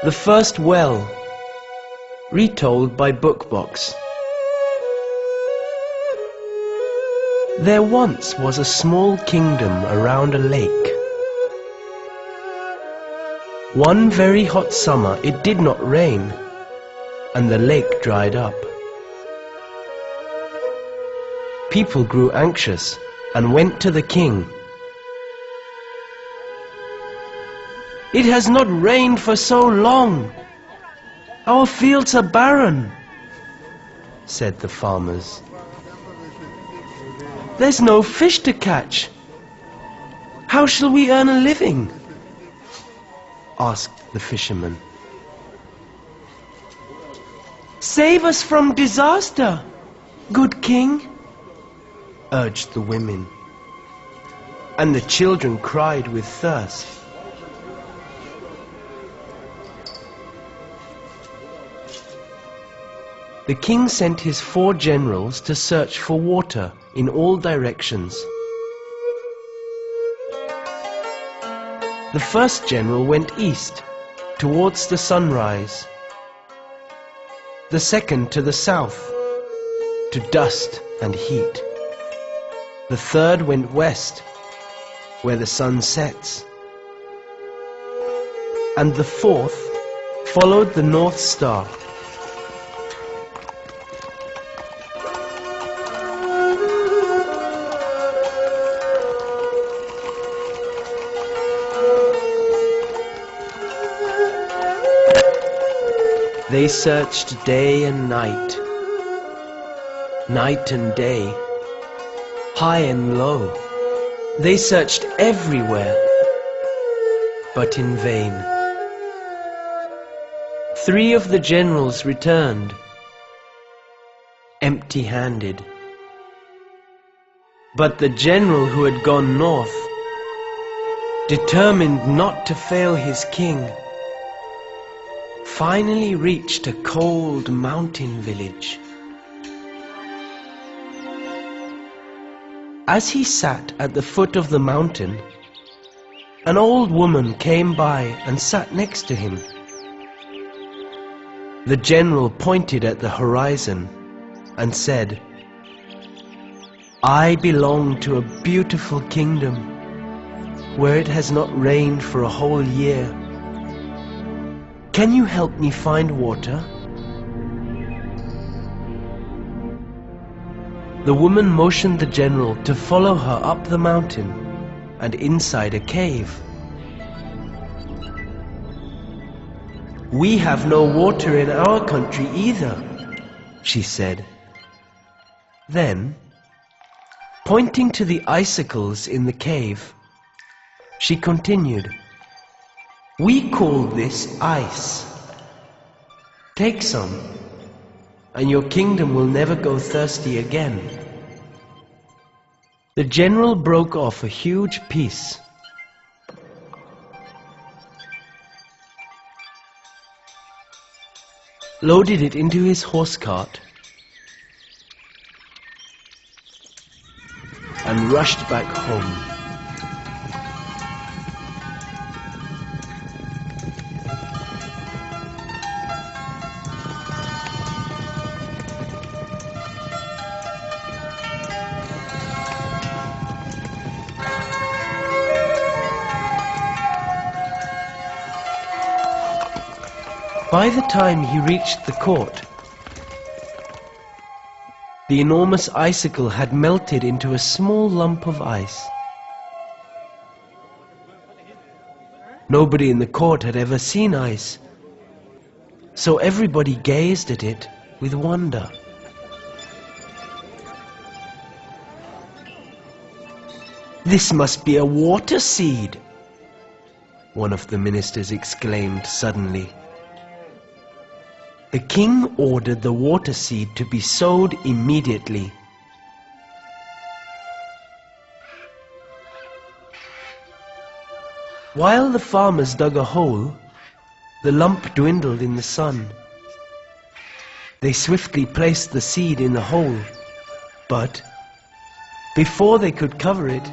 The First Well, retold by Bookbox. There once was a small kingdom around a lake. One very hot summer it did not rain, and the lake dried up. People grew anxious and went to the king. "It has not rained for so long. Our fields are barren," said the farmers. "There's no fish to catch. How shall we earn a living?" asked the fisherman. "Save us from disaster, good king," urged the women, and the children cried with thirst. The king sent his 4 generals to search for water in all directions. The first general went east, towards the sunrise. The second to the south, to dust and heat. The third went west, where the sun sets. And the fourth followed the North Star. They searched day and night, night and day, high and low. They searched everywhere, but in vain. 3 of the generals returned, empty-handed. But the general who had gone north, determined not to fail his king, finally reached a cold mountain village. As he sat at the foot of the mountain, an old woman came by and sat next to him. The general pointed at the horizon and said, "I belong to a beautiful kingdom where it has not rained for a whole year. Can you help me find water?" The woman motioned the general to follow her up the mountain and inside a cave. "We have no water in our country either," she said. Then, pointing to the icicles in the cave, she continued, "We call this ice. Take some, and your kingdom will never go thirsty again." The general broke off a huge piece. Loaded it into his horse cart, and rushed back home. By the time he reached the court, the enormous icicle had melted into a small lump of ice. Nobody in the court had ever seen ice, so everybody gazed at it with wonder. "This must be a water seed," one of the ministers exclaimed suddenly. The king ordered the water seed to be sowed immediately. While the farmers dug a hole, the lump dwindled in the sun. They swiftly placed the seed in the hole, but before they could cover it,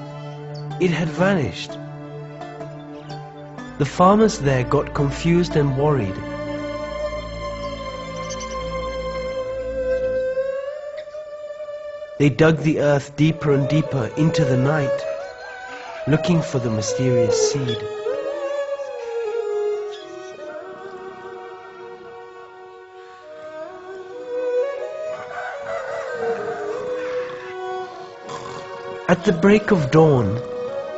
it had vanished. The farmers there got confused and worried. They dug the earth deeper and deeper into the night, looking for the mysterious seed. At the break of dawn,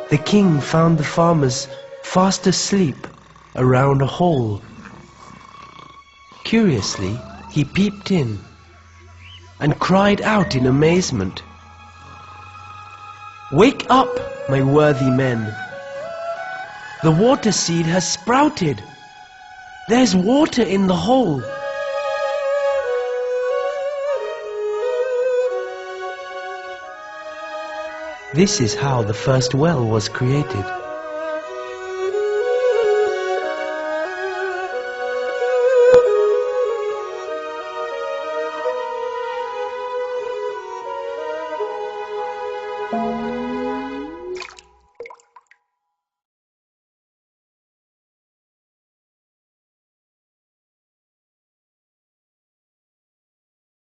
the king found the farmers fast asleep around a hole. Curiously, he peeped in and cried out in amazement, "Wake up, my worthy men! The water seed has sprouted! There's water in the hole!" This is how the first well was created.